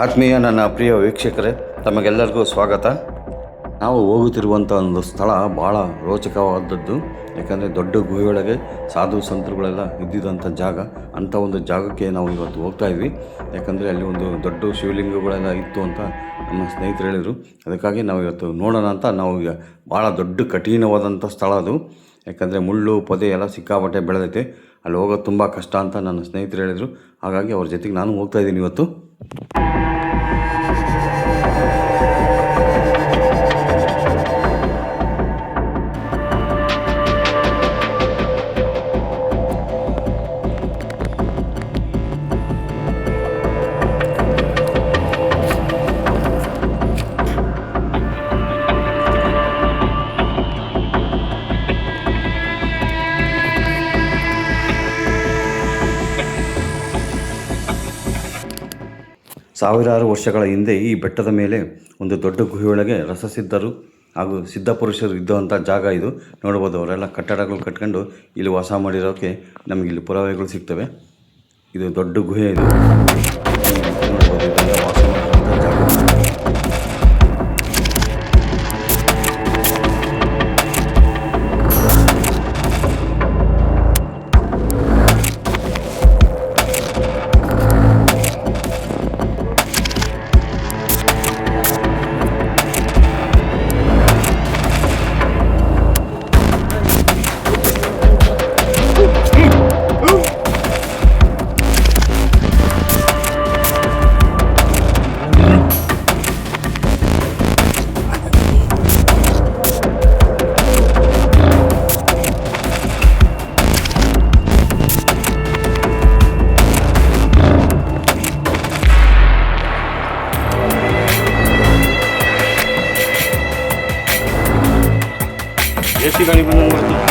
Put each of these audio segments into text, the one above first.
ಆತ್ಮೀಯ ನನ್ನ ಪ್ರಿಯ ವೀಕ್ಷಕರೇ, ತಮಗೆಲ್ಲರಿಗೂ ಸ್ವಾಗತ. ನಾವು ಹೋಗುತ್ತಿರುವಂಥ ಒಂದು ಸ್ಥಳ ಭಾಳ ರೋಚಕವಾದದ್ದು. ಯಾಕಂದರೆ ದೊಡ್ಡ ಗುಹೆಯೊಳಗೆ ಸಾಧು ಸಂತರುಗಳೆಲ್ಲ ಇದ್ದಿದ್ದಂಥ ಜಾಗ. ಅಂಥ ಒಂದು ಜಾಗಕ್ಕೆ ನಾವು ಇವತ್ತು ಹೋಗ್ತಾ ಇದ್ವಿ. ಯಾಕಂದರೆ ಅಲ್ಲಿ ಒಂದು ದೊಡ್ಡ ಶಿವಲಿಂಗಗಳೆಲ್ಲ ಇತ್ತು ಅಂತ ನಮ್ಮ ಸ್ನೇಹಿತರು ಹೇಳಿದರು. ಅದಕ್ಕಾಗಿ ನಾವು ಇವತ್ತು ನೋಡೋಣ ಅಂತ ನಾವು ಈಗ ಭಾಳ ದೊಡ್ಡ ಕಠಿಣವಾದಂಥ ಸ್ಥಳ ಅದು. ಯಾಕಂದರೆ ಮುಳ್ಳು ಪೊದೆ ಎಲ್ಲ ಸಿಕ್ಕಾಪಟ್ಟೆ ಬೆಳೆದೈತೆ. ಅಲ್ಲಿ ಹೋಗೋದು ತುಂಬ ಕಷ್ಟ ಅಂತ ನನ್ನ ಸ್ನೇಹಿತರು ಹೇಳಿದರು. ಹಾಗಾಗಿ ಅವ್ರ ಜೊತೆಗೆ ನಾನು ಹೋಗ್ತಾ ಇದ್ದೀನಿ ಇವತ್ತು. ಸಾವಿರಾರು ವರ್ಷಗಳ ಹಿಂದೆ ಈ ಬೆಟ್ಟದ ಮೇಲೆ ಒಂದು ದೊಡ್ಡ ಗುಹೆಯೊಳಗೆ ರಸಸಿದ್ಧರು ಹಾಗೂ ಸಿದ್ಧಪುರುಷರು ಇದ್ದಂಥ ಜಾಗ ಇದು. ನೋಡ್ಬೋದು, ಅವರೆಲ್ಲ ಕಟ್ಟಡಗಳು ಕಟ್ಕೊಂಡು ಇಲ್ಲಿ ವಾಸ ಮಾಡಿರೋಕ್ಕೆ ನಮಗೆ ಇಲ್ಲಿ ಪುರಾವೆಗಳು ಸಿಗ್ತವೆ. ಇದು ದೊಡ್ಡ ಗುಹೆ ಇದು. ನೋಡ್ಬೋದು, ಇದೆಲ್ಲ ವಾಸ ಮಾಡಿರೋಂಥ ಜಾಗ. ಎಸಿ ಗಾಡಿ ಬಂದಂಗೆ ಬರ್ತೀವಿ.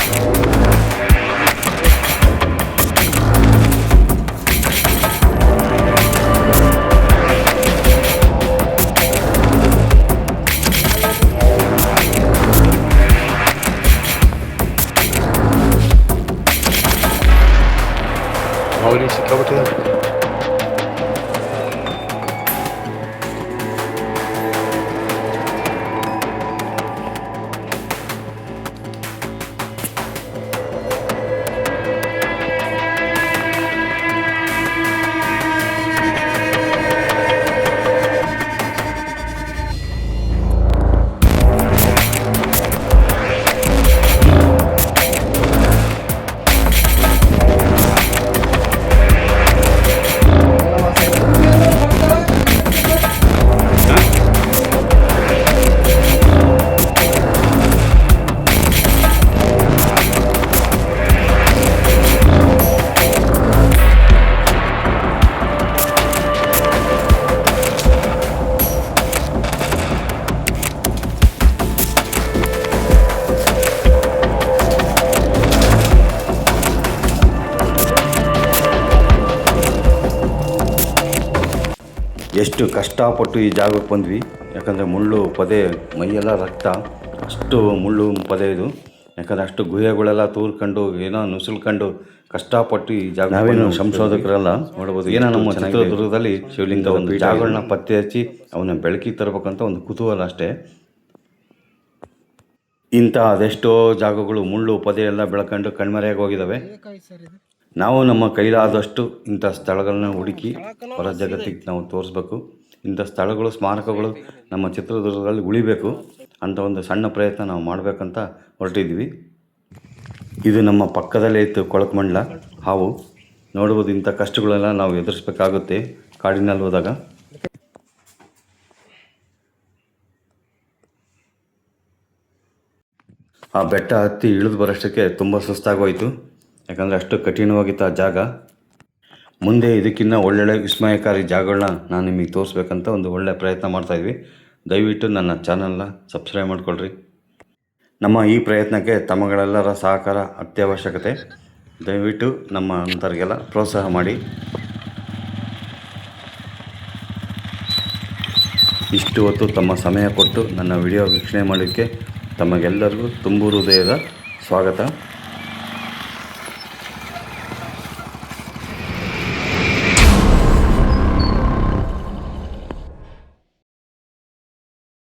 ಅವ್ರಿಗೆ ಸಿಕ್ಕಾಬಿಟ್ಟಿದ್ದಾರೆ. ಎಷ್ಟು ಕಷ್ಟಪಟ್ಟು ಈ ಜಾಗಕ್ಕೆ ಬಂದ್ವಿ. ಯಾಕಂದರೆ ಮುಳ್ಳು ಪೊದೆ, ಮೈಯೆಲ್ಲ ರಕ್ತ, ಅಷ್ಟು ಮುಳ್ಳು ಪೊದೆ ಇದು. ಯಾಕಂದರೆ ಅಷ್ಟು ಗುಹೆಗಳೆಲ್ಲ ತೂರ್ಕೊಂಡು ಏನೋ ನುಸುಳ್ಕೊಂಡು ಕಷ್ಟಪಟ್ಟು ಈ ಜಾಗ. ನಾವೇನು ಸಂಶೋಧಕರೆಲ್ಲ ನೋಡ್ಬೋದು, ಏನೋ ನಮ್ಮ ಚಿತ್ರದುರ್ಗದಲ್ಲಿ ಶಿವಲಿಂಗ ಒಂದು ಜಾಗಗಳನ್ನ ಪತ್ತೆ ಹಚ್ಚಿ ಅವನ್ನ ಬೆಳಕಿಗೆ ತರಬೇಕಂತ ಒಂದು ಕುತೂಹಲ ಅಷ್ಟೇ. ಇಂಥ ಅದೆಷ್ಟೋ ಜಾಗಗಳು ಮುಳ್ಳು ಪೊದೆ ಎಲ್ಲ ಬೆಳ್ಕೊಂಡು ಕಣ್ಮರೆಯಾಗಿ ಹೋಗಿದ್ದಾವೆ. ನಾವು ನಮ್ಮ ಕೈಲಾದಷ್ಟು ಇಂಥ ಸ್ಥಳಗಳನ್ನ ಹುಡುಕಿ ಹೊರ ಜಗತ್ತಿಗೆ ನಾವು ತೋರಿಸ್ಬೇಕು. ಇಂಥ ಸ್ಥಳಗಳು, ಸ್ಮಾರಕಗಳು ನಮ್ಮ ಚಿತ್ರದುರ್ಗದಲ್ಲಿ ಉಳಿಬೇಕು ಅಂತ ಒಂದು ಸಣ್ಣ ಪ್ರಯತ್ನ ನಾವು ಮಾಡಬೇಕಂತ ಹೊರಟಿದ್ವಿ. ಇದು ನಮ್ಮ ಪಕ್ಕದಲ್ಲೇ ಇತ್ತು ಕೊಳಕಮಂಡಲ ಹಾವು. ನೋಡ್ಬೋದು, ಇಂಥ ಕಷ್ಟಗಳೆಲ್ಲ ನಾವು ಎದುರಿಸ್ಬೇಕಾಗುತ್ತೆ ಕಾಡಿನಲ್ಲಿ ಹೋದಾಗ. ಆ ಬೆಟ್ಟ ಹತ್ತಿ ಇಳಿದು ಬರೋಷ್ಟಕ್ಕೆ ತುಂಬ ಸುಸ್ತಾಗೋಯಿತು. ಯಾಕಂದರೆ ಅಷ್ಟು ಕಠಿಣವಾಗಿತ್ತು ಆ ಜಾಗ. ಮುಂದೆ ಇದಕ್ಕಿಂತ ಒಳ್ಳೊಳ್ಳೆ ವಿಸ್ಮಯಕಾರಿ ಜಾಗಗಳನ್ನ ನಾನು ನಿಮಗೆ ತೋರಿಸ್ಬೇಕಂತ ಒಂದು ಒಳ್ಳೆಯ ಪ್ರಯತ್ನ ಮಾಡ್ತಾಯಿದ್ವಿ. ದಯವಿಟ್ಟು ನನ್ನ ಚಾನಲ್ನ ಸಬ್ಸ್ಕ್ರೈಬ್ ಮಾಡಿಕೊಳ್ಳ್ರಿ. ನಮ್ಮ ಈ ಪ್ರಯತ್ನಕ್ಕೆ ತಮ್ಮಗಳೆಲ್ಲರ ಸಹಕಾರ ಅತ್ಯವಶ್ಯಕತೆ. ದಯವಿಟ್ಟು ನಮ್ಮ ಅಂಥವ್ರಿಗೆಲ್ಲ ಪ್ರೋತ್ಸಾಹ ಮಾಡಿ. ಇಷ್ಟು ಹೊತ್ತು ತಮ್ಮ ಸಮಯ ಕೊಟ್ಟು ನನ್ನ ವಿಡಿಯೋ ವೀಕ್ಷಣೆ ಮಾಡೋಕ್ಕೆ ತಮಗೆಲ್ಲರಿಗೂ ತುಂಬು ಹೃದಯದ ಸ್ವಾಗತ.